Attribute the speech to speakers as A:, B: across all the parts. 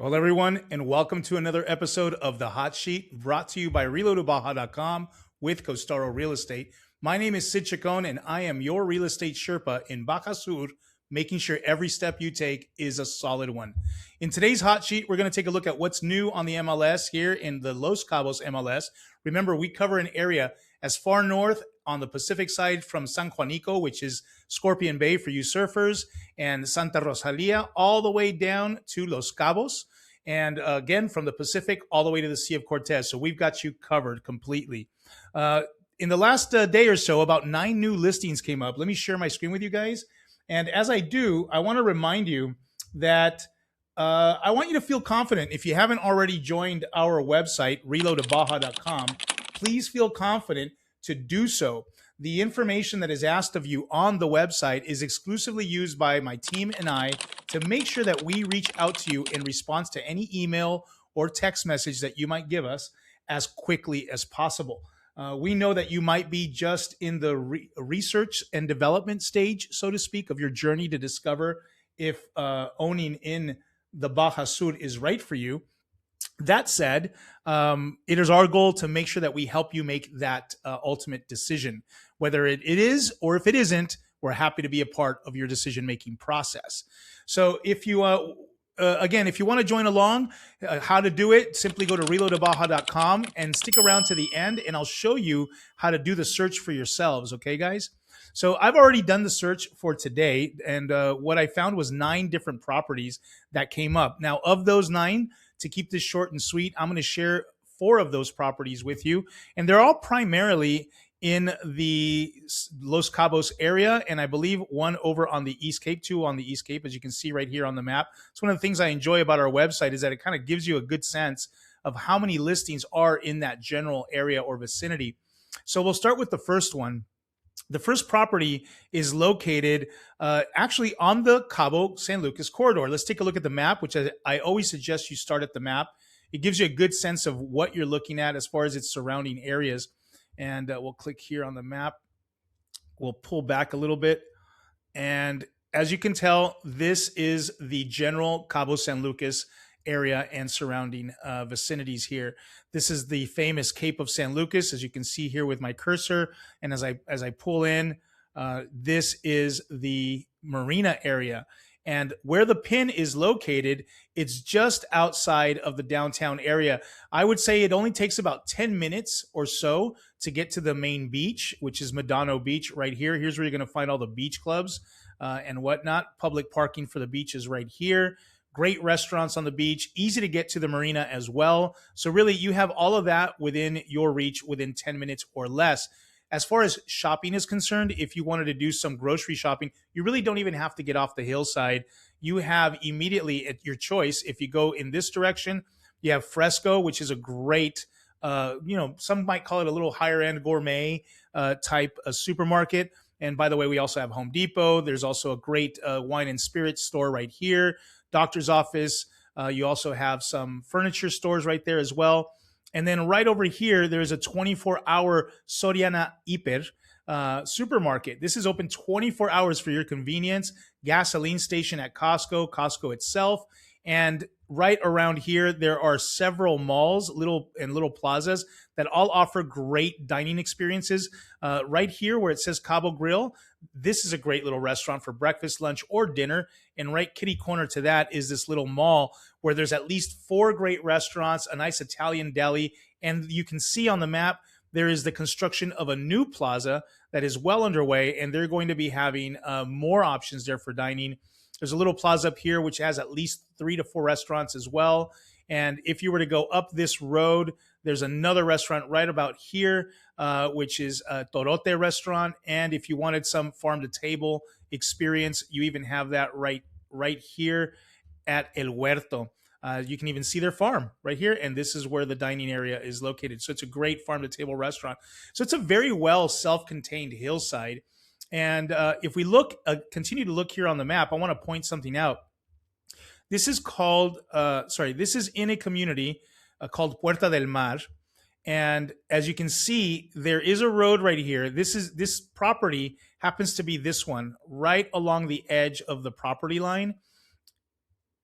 A: Hello, everyone, and welcome to another episode of The Hot Sheet, brought to you by ReloadToBaja.com with Costaro Real Estate. My name is Sid Chacon, and I am your real estate Sherpa in Baja Sur, making sure every step you take is a solid one. In today's Hot Sheet, we're going to take a look at what's new on the MLS here in the Los Cabos MLS. Remember, we cover an area as far north on the Pacific side from San Juanico, which is Scorpion Bay for you surfers, and Santa Rosalia, all the way down to Los Cabos. And again, from the Pacific all the way to the Sea of Cortez. So we've got you covered completely. In the last day or so, about 9 new listings came up. Let me share my screen with you guys. And as I do, I want to remind you that I want you to feel confident. If you haven't already joined our website, reloadtobaja.com, please feel confident to do so. The information that is asked of you on the website is exclusively used by my team and I to make sure that we reach out to you in response to any email or text message that you might give us as quickly as possible. We know that you might be just in the research and development stage, so to speak, of your journey to discover if owning in the Baja Sur is right for you. That said, it is our goal to make sure that we help you make that ultimate decision. Whether it is or if it isn't, we're happy to be a part of your decision-making process. So if you, again, if you want to join along, how to do it, simply go to reloadtobaja.com and stick around to the end, and I'll show you how to do the search for yourselves. Okay, guys? So I've already done the search for today, and what I found was 9 different properties that came up. Now, of those 9, to keep this short and sweet, I'm going to share 4 of those properties with you, and they're all primarily in the Los Cabos area, and I believe one over on the East Cape, 2 on the East Cape, as you can see right here on the map. It's one of the things I enjoy about our website is that it kind of gives you a good sense of how many listings are in that general area or vicinity. So we'll start with the first one. The first property is located actually on the Cabo San Lucas corridor. Let's take a look at the map, which I always suggest you start at the map. It gives you a good sense of what you're looking at as far as its surrounding areas. And we'll click here on the map. We'll pull back a little bit. And as you can tell, this is the general Cabo San Lucas area and surrounding vicinities here. This is the famous Cape of San Lucas, as you can see here with my cursor. And as I pull in, this is the marina area. And where the pin is located, it's just outside of the downtown area. I would say it only takes about 10 minutes or so to get to the main beach, which is Medano Beach right here. Here's where you're going to find all the beach clubs and whatnot. Public parking for the beach is right here. Great restaurants on the beach, easy to get to the marina as well. So really, you have all of that within your reach within 10 minutes or less. As far as shopping is concerned, if you wanted to do some grocery shopping, you really don't even have to get off the hillside. You have immediately at your choice. If you go in this direction, you have Fresco, which is a great, some might call it a little higher end gourmet type supermarket. And by the way, we also have Home Depot. There's also a great wine and spirits store right here. Doctor's office. You also have some furniture stores right there as well. And then right over here, there's a 24-hour Soriana Hiper supermarket. This is open 24 hours for your convenience. Gasoline station at Costco itself. And right around here, there are several malls, little plazas that all offer great dining experiences. Right here where it says Cabo Grill, this is a great little restaurant for breakfast, lunch, or dinner. And right kitty corner to that is this little mall where there's at least 4 great restaurants, a nice Italian deli, and you can see on the map there is the construction of a new plaza that is well underway, and they're going to be having more options there for dining. There's a little plaza up here which has at least 3 to 4 restaurants as well. And if you were to go up this road, there's another restaurant right about here, which is a Torote restaurant. And if you wanted some farm to table experience, you even have that right here at El Huerto. You can even see their farm right here. And this is where the dining area is located. So it's a great farm to table restaurant. So it's a very well self-contained hillside. And if we continue to look here on the map, I want to point something out. This is this is in a community called Puerta del Mar. And as you can see, there is a road right here. This property happens to be this one right along the edge of the property line.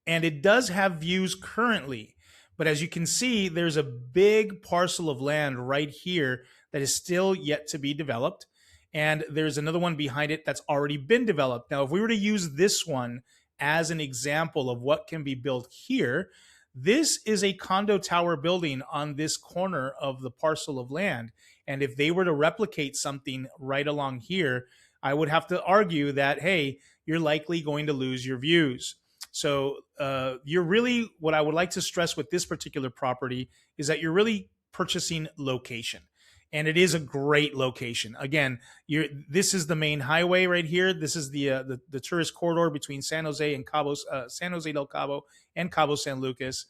A: and it does have views currently. But as you can see, there's a big parcel of land right here that is still yet to be developed. And there's another one behind it that's already been developed. Now, if we were to use this one as an example of what can be built here, this is a condo tower building on this corner of the parcel of land. And if they were to replicate something right along here, I would have to argue that, hey, you're likely going to lose your views. So you're really, what I would like to stress with this particular property is that you're really purchasing location. And it is a great location. Again, this is the main highway right here. This is the tourist corridor between San Jose and Cabo, San Jose del Cabo and Cabo San Lucas.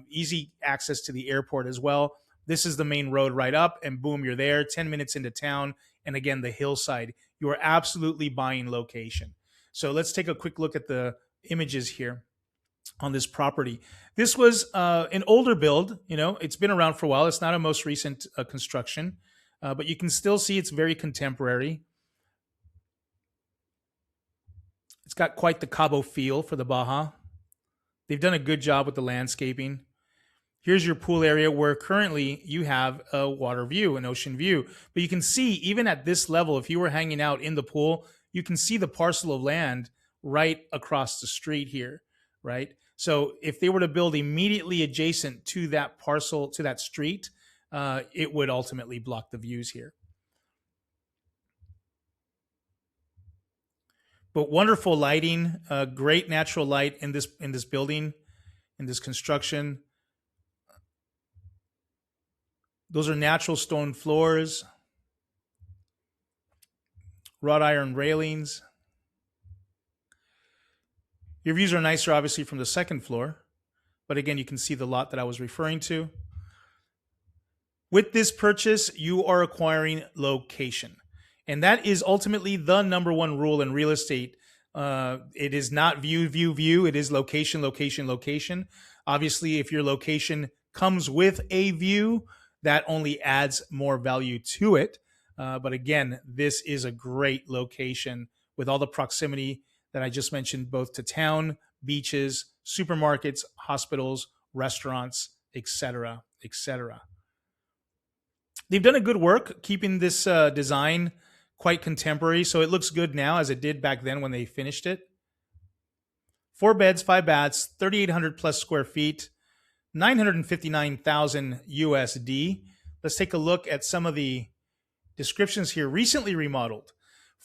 A: Easy access to the airport as well. This is the main road right up, and boom, you're there. 10 minutes into town, and again, the hillside. You are absolutely buying location. So let's take a quick look at the images here on this property. This was an older build. You know, it's been around for a while. It's not a most recent construction, but you can still see it's very contemporary. It's got quite the Cabo feel for the Baja. They've done a good job with the landscaping. Here's your pool area where currently you have a water view, an ocean view. But you can see, even at this level, if you were hanging out in the pool, you can see the parcel of land right across the street here, right? So if they were to build immediately adjacent to that parcel, to that street, it would ultimately block the views here. But wonderful lighting, great natural light in this building, in this construction. Those are natural stone floors, wrought iron railings. Your views are nicer, obviously, from the second floor. But again, you can see the lot that I was referring to. With this purchase, you are acquiring location. And that is ultimately the number one rule in real estate. It is not view, view, view. It is location, location, location. Obviously, if your location comes with a view, that only adds more value to it. But again, this is a great location with all the proximity that I just mentioned, both to town, beaches, supermarkets, hospitals, restaurants, etc., etc. They've done a good work keeping this design quite contemporary, so it looks good now as it did back then when they finished it. 4 beds, 5 baths, 3,800 plus square feet, 959,000 USD. Let's take a look at some of the descriptions here. Recently remodeled,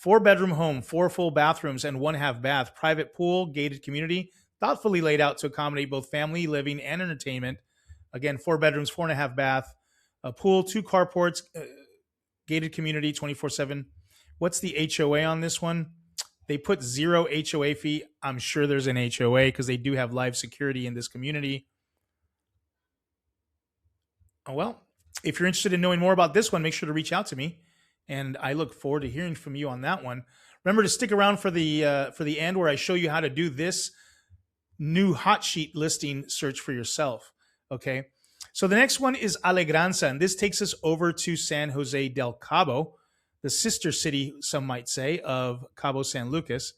A: 4-bedroom home, 4 full bathrooms and 1 half bath, private pool, gated community, thoughtfully laid out to accommodate both family living and entertainment. Again, 4 bedrooms, 4.5 bath, a pool, 2 carports, gated community, 24/7. What's the HOA on this one? They put 0 HOA fee. I'm sure there's an HOA because they do have live security in this community. Oh, well, if you're interested in knowing more about this one, make sure to reach out to me, and I look forward to hearing from you on that one. Remember to stick around for the end where I show you how to do this new hot sheet listing search for yourself. Okay, so the next one is Alegranza, and this takes us over to San Jose del Cabo, the sister city, some might say, of Cabo San Lucas.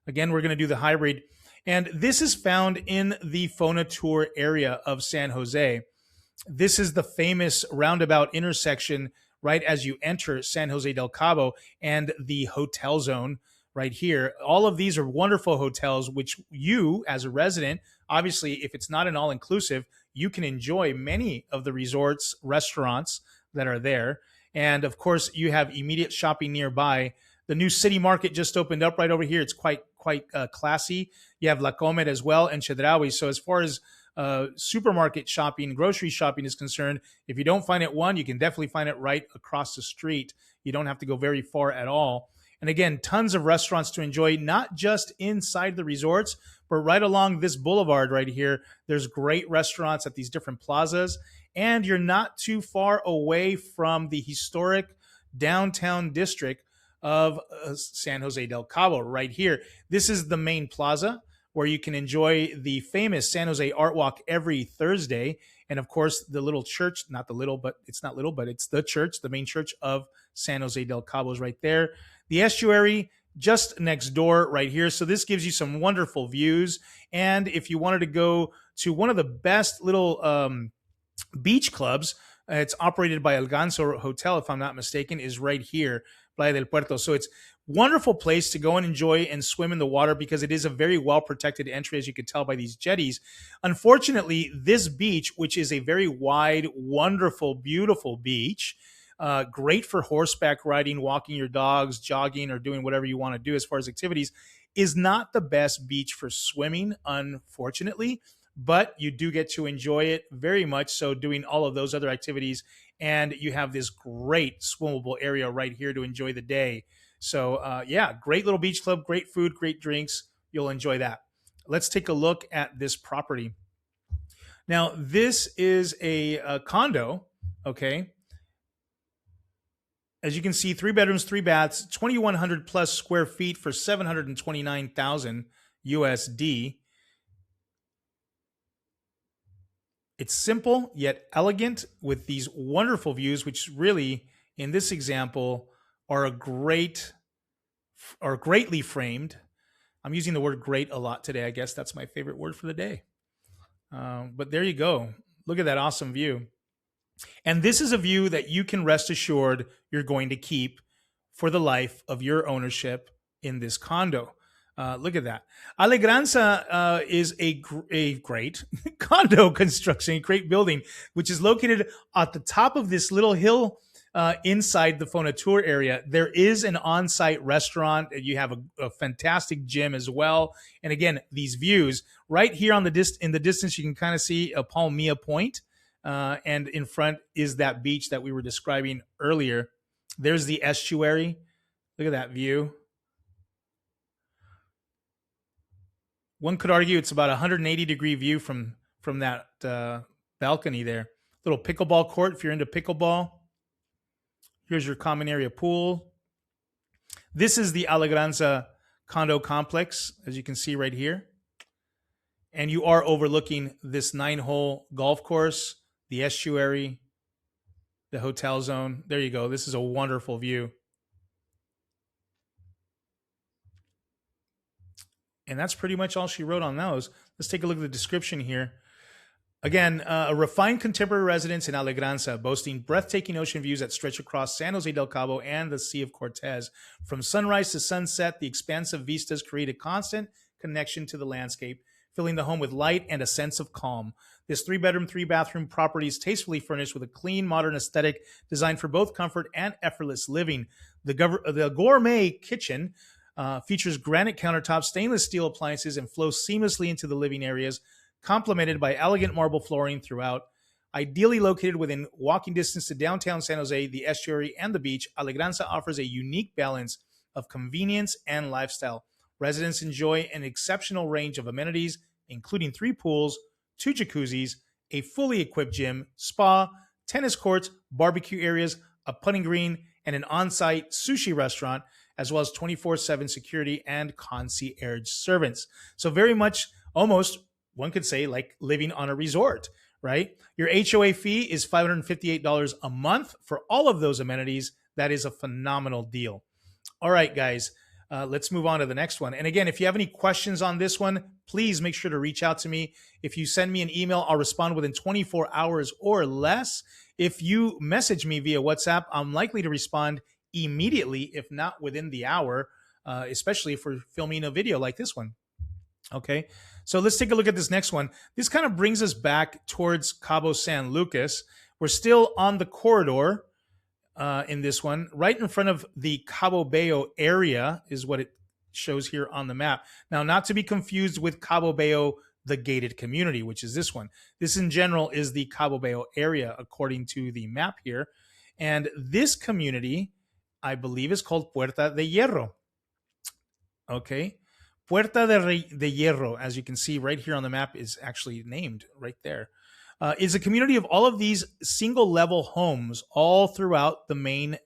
A: Again, we're going to do the hybrid, and this is found in the Fonatur area of San Jose. This is the famous roundabout intersection right as you enter San Jose del Cabo and the hotel zone right here. All of these are wonderful hotels, which you, as a resident, obviously, if it's not an all-inclusive, you can enjoy many of the resorts, restaurants that are there. And of course, you have immediate shopping nearby. The new city market just opened up right over here. It's quite classy. You have La Comet as well and Chedraui. So as far as supermarket shopping, grocery shopping is concerned, if you don't find it one, you can definitely find it right across the street. You don't have to go very far at all. And again, tons of restaurants to enjoy, not just inside the resorts, but right along this boulevard right here. There's great restaurants at these different plazas, and you're not too far away from the historic downtown district of San Jose del Cabo right here. This is the main plaza where you can enjoy the famous San Jose Art Walk every Thursday. And of course, the little church, not the little, but it's not little, but it's the church, the main church of San Jose del Cabo is right there. The estuary, just next door right here. So this gives you some wonderful views. And if you wanted to go to one of the best little beach clubs, it's operated by El Ganso Hotel, if I'm not mistaken, is right here, Playa del Puerto. So it's wonderful place to go and enjoy and swim in the water because it is a very well protected entry, as you could tell by these jetties. Unfortunately, this beach, which is a very wide, wonderful, beautiful beach, great for horseback riding, walking your dogs, jogging, or doing whatever you want to do as far as activities, is not the best beach for swimming, unfortunately. But you do get to enjoy it very much so doing all of those other activities. And you have this great swimmable area right here to enjoy the day. So, yeah, great little beach club, great food, great drinks. You'll enjoy that. Let's take a look at this property. Now, this is a condo, okay? As you can see, 3 bedrooms, 3 baths, 2,100 plus square feet for 729,000 USD. It's simple yet elegant with these wonderful views, which really, in this example, are greatly framed. I'm using the word great a lot today. I guess that's my favorite word for the day. But there you go. Look at that awesome view. And this is a view that you can rest assured you're going to keep for the life of your ownership in this condo. Look at that. Alegranza is a great condo construction, a great building, which is located at the top of this little hill inside the Fonatur area. There is an on-site restaurant. You have a fantastic gym as well. And again, these views right here in the distance, you can kind of see a Palmilla Point. And in front is that beach that we were describing earlier. There's the estuary. Look at that view. One could argue it's about a 180-degree view from that balcony there. Little pickleball court if you're into pickleball. Here's your common area pool. This is the Alegranza condo complex, as you can see right here. And you are overlooking this 9-hole golf course, the estuary, the hotel zone. There you go. This is a wonderful view. And that's pretty much all she wrote on those. Let's take a look at the description here. Again, a refined contemporary residence in Alegranza, boasting breathtaking ocean views that stretch across San Jose del Cabo and the Sea of Cortez. From sunrise to sunset, the expansive vistas create a constant connection to the landscape, filling the home with light and a sense of calm. This 3-bedroom, 3-bathroom property is tastefully furnished with a clean, modern aesthetic designed for both comfort and effortless living. The gourmet kitchen features granite countertops, stainless steel appliances, and flows seamlessly into the living areas, complemented by elegant marble flooring throughout. Ideally located within walking distance to downtown San Jose, the estuary, and the beach, Alegranza offers a unique balance of convenience and lifestyle. Residents enjoy an exceptional range of amenities, including 3 pools, 2 jacuzzis, a fully equipped gym, spa, tennis courts, barbecue areas, a putting green, and an on-site sushi restaurant, as well as 24/7 security and concierge servants. So very much, almost, one could say, like living on a resort, right? Your HOA fee is $558 a month for all of those amenities. That is a phenomenal deal. All right, guys, let's move on to the next one. And again, if you have any questions on this one, please make sure to reach out to me. If you send me an email, I'll respond within 24 hours or less. If you message me via WhatsApp, I'm likely to respond immediately, if not within the hour, especially if we're filming a video like this one. Okay, so let's take a look at this next one. This kind of brings us back towards Cabo San Lucas. We're still on the corridor in this one. Right in front of the Cabo Bello area is what it shows here on the map. Now, not to be confused with Cabo Bello, the gated community, which is this one. This in general is the Cabo Bello area, according to the map here. And this community, I believe, is called Puerta de Hierro. Okay. Puerta de Hierro, as you can see right here on the map, is actually named right there. Is a community of all of these single-level homes all throughout the main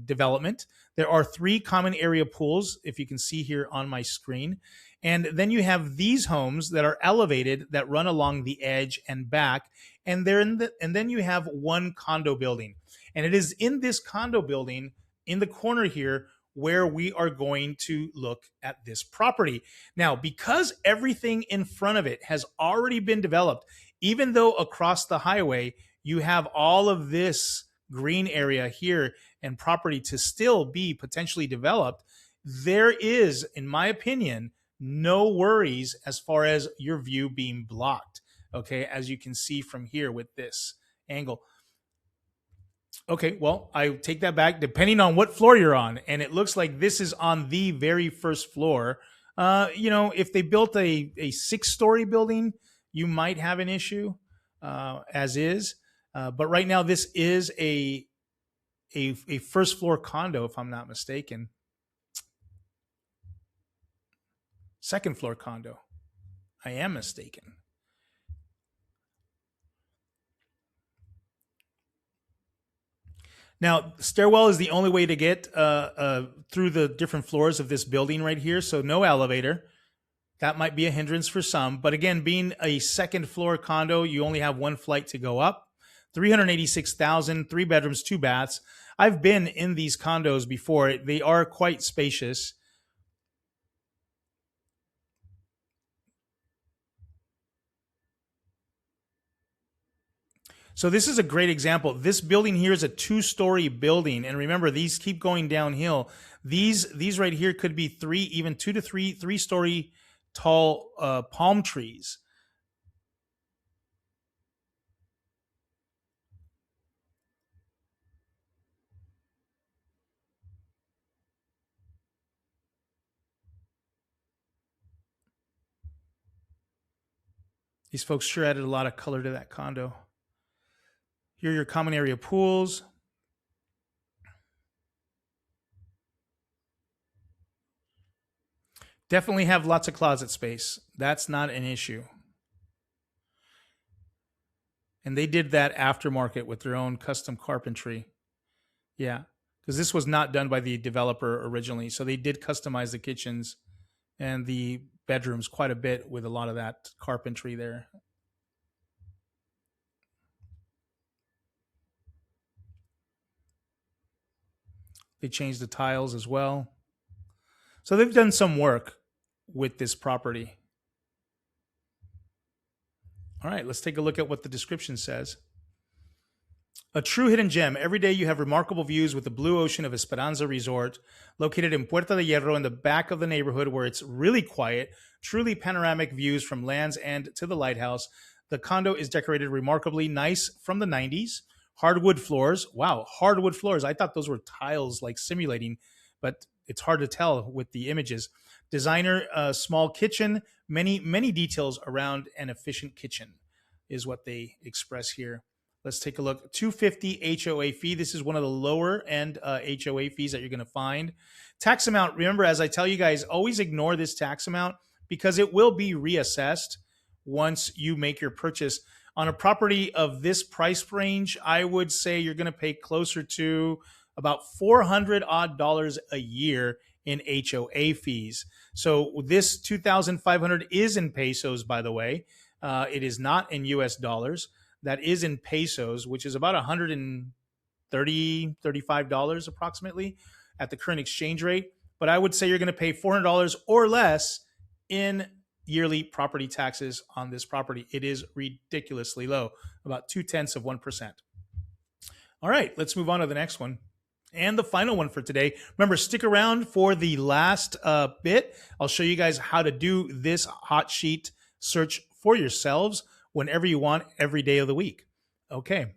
A: development. There are 3 common area pools, if you can see here on my screen. And then you have these homes that are elevated that run along the edge and back. And then you have 1 condo building. And it is in this condo building, in the corner here, where we are going to look at this property. Now, because everything in front of it has already been developed, even though across the highway you have all of this green area here and property to still be potentially developed, there is, in my opinion, no worries as far as your view being blocked. Okay, as you can see from here with this angle. Okay, well, I take that back depending on what floor you're on. And it looks like this is on the very first floor. If they built a 6-story building, you might have an issue, as is. But right now, this is a first floor condo, if I'm not mistaken. Second floor condo. I am mistaken. Now, stairwell is the only way to get through the different floors of this building right here. So no elevator. That might be a hindrance for some. But again, being a second floor condo, you only have one flight to go up. 386,000, 3 bedrooms, 2 baths. I've been in these condos before. They are quite spacious. So this is a great example. This building here is a 2-story building, and remember, these keep going downhill. These right here could be 3, even 2 to 3-story tall palm trees. These folks sure added a lot of color to that condo. Here are your common area pools. Definitely have lots of closet space. That's not an issue. And they did that aftermarket with their own custom carpentry. Yeah, because this was not done by the developer originally. So they did customize the kitchens and the bedrooms quite a bit with a lot of that carpentry there. They changed the tiles as well. So they've done some work with this property. All right, let's take a look at what the description says. A true hidden gem. Every day you have remarkable views with the blue ocean of Esperanza Resort, located in Puerta de Hierro in the back of the neighborhood where it's really quiet, truly panoramic views from Land's End to the lighthouse. The condo is decorated remarkably nice from the 90s. Hardwood floors. Wow, hardwood floors. I thought those were tiles like simulating, but it's hard to tell with the images. Designer small kitchen, many details around an efficient kitchen is what they express here. Let's take a look. $250 HOA fee. This is one of the lower end HOA fees that you're going to find. Tax amount. Remember, as I tell you guys, always ignore this tax amount because it will be reassessed once you make your purchase. On a property of this price range, I would say you're going to pay closer to about $400 odd a year in HOA fees. So this $2,500 is in pesos, by the way. It is not in US dollars. That is in pesos, which is about $130, $35 approximately at the current exchange rate. But I would say you're going to pay $400 or less in yearly property taxes on this property. It is ridiculously low, about 0.2%. All right, let's move on to the next one. And the final one for today. Remember, stick around for the last bit. I'll show you guys how to do this hot sheet search for yourselves whenever you want, every day of the week. Okay,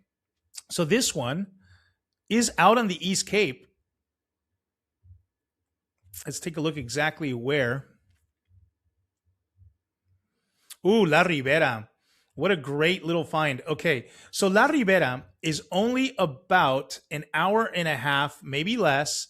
A: so this one is out on the East Cape. Let's take a look exactly where. Ooh, La Rivera. What a great little find. Okay, so La Rivera is only about an hour and a half, maybe less,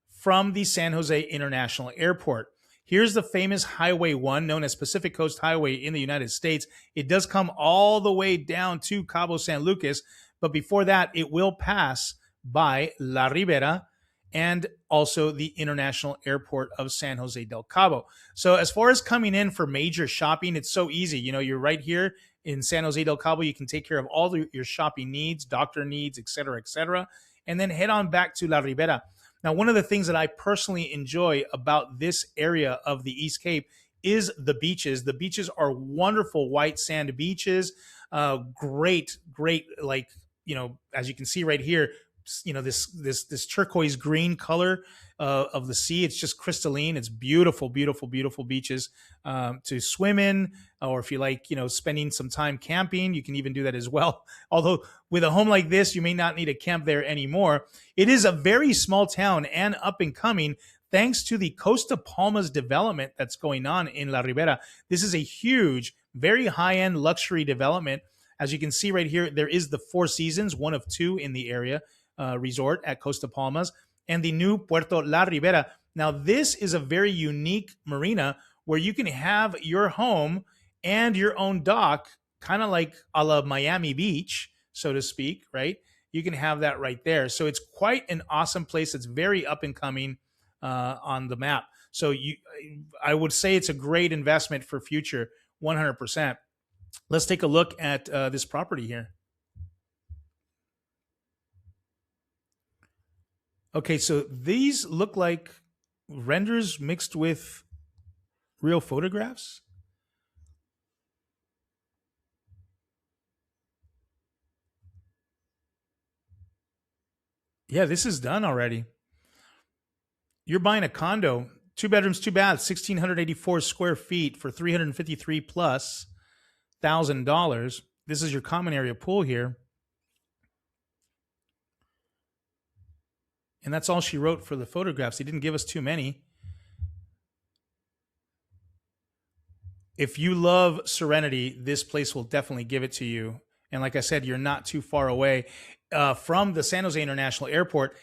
A: from the San Jose International Airport. Here's the famous Highway 1, known as Pacific Coast Highway in the United States. It does come all the way down to Cabo San Lucas, but before that, it will pass by La Ribera and also the International Airport of San Jose del Cabo. So as far as coming in for major shopping, it's so easy. You know, you're right here in San Jose del Cabo. You can take care of all your shopping needs, doctor needs, et cetera, and then head on back to La Ribera. Now, one of the things that I personally enjoy about this area of the East Cape is the beaches. The beaches are wonderful white sand beaches. Great, like, as you can see right here, this turquoise green color of the sea. It's just crystalline. It's beautiful, beautiful, beautiful beaches to swim in, or if you like, spending some time camping, you can even do that as well. Although with a home like this, you may not need a camp there anymore. It is a very small town and up and coming, thanks to the Costa Palmas development that's going on in La Ribera. This is a huge, very high-end luxury development. As you can see right here, there is the Four Seasons, one of two in the area, resort at Costa Palmas, and the new Puerto La Ribera. Now, this is a very unique marina where you can have your home and your own dock, kind of like a la Miami Beach, so to speak, right? You can have that right there. So it's quite an awesome place. It's very up and coming on the map. So I would say it's a great investment for future, 100%. Let's take a look at this property here. Okay, so these look like renders mixed with real photographs. Yeah, this is done already. You're buying a condo, 2 bedrooms, 2 baths, 1,684 square feet for $353 plus $1,000. This is your common area pool here. And that's all she wrote for the photographs. He didn't give us too many. If you love serenity, this place will definitely give it to you. And like I said, you're not too far away from the San Jose International Airport,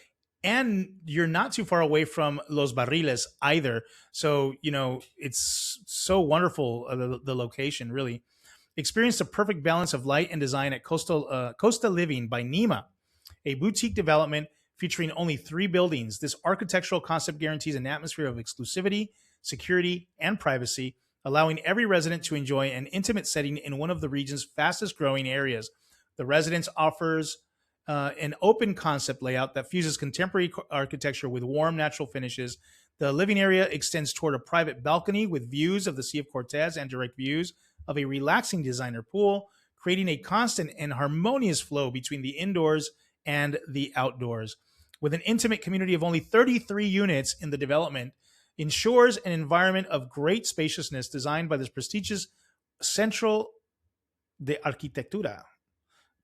A: and you're not too far away from Los Barriles either. So, it's so wonderful, the location, really. Experience the perfect balance of light and design at Costa Living by Nima, a boutique development featuring only 3 buildings. This architectural concept guarantees an atmosphere of exclusivity, security, and privacy, allowing every resident to enjoy an intimate setting in one of the region's fastest growing areas. The residence offers an open concept layout that fuses contemporary architecture with warm natural finishes. The living area extends toward a private balcony with views of the Sea of Cortez and direct views of a relaxing designer pool, creating a constant and harmonious flow between the indoors and the outdoors. With an intimate community of only 33 units in the development, ensures an environment of great spaciousness designed by this prestigious Central de Arquitectura.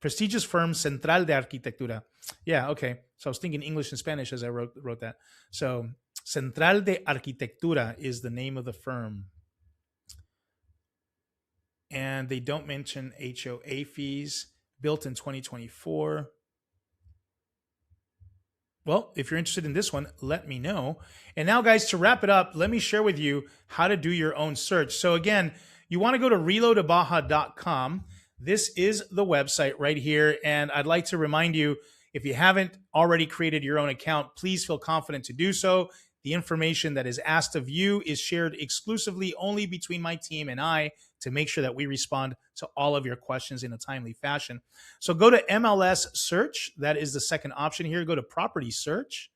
A: Prestigious firm Central de Arquitectura. Yeah, okay. So I was thinking English and Spanish as I wrote that. So Central de Arquitectura is the name of the firm. And they don't mention HOA fees. Built in 2024. Well, if you're interested in this one, let me know. And now, guys, to wrap it up, let me share with you how to do your own search. So again, you want to go to reloadtobaja.com. This is the website right here. And I'd like to remind you, if you haven't already created your own account, please feel confident to do so. The information that is asked of you is shared exclusively only between my team and I to make sure that we respond to all of your questions in a timely fashion. So go to MLS search. That is the second option here. Go to property search.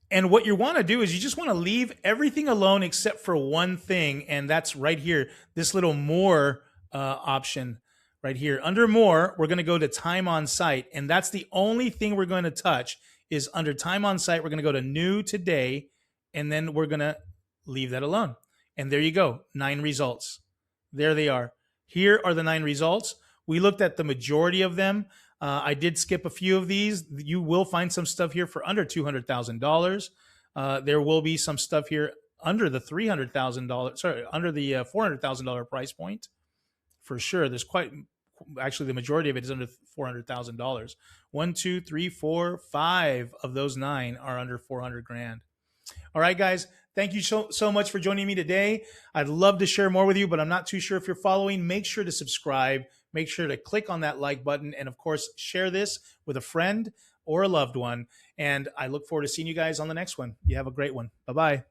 A: And what you want to do is you just want to leave everything alone except for one thing. And that's right here, this little more option right here. Under more, we're going to go to time on site. And that's the only thing we're going to touch is under time on site. We're going to go to new today. And then we're going to leave that alone. And there you go. 9 results. There they are. Here are the 9 results. We looked at the majority of them. I did skip a few of these. You will find some stuff here for under $200,000. There will be some stuff here under the $300,000, sorry, under the $400,000 price point for sure. There's actually the majority of it is under $400,000. 1, 2, 3, 4, 5 of those 9 are under 400 grand. All right, guys. Thank you so much for joining me today. I'd love to share more with you, but I'm not too sure if you're following. Make sure to subscribe. Make sure to click on that like button. And of course, share this with a friend or a loved one. And I look forward to seeing you guys on the next one. You have a great one. Bye-bye.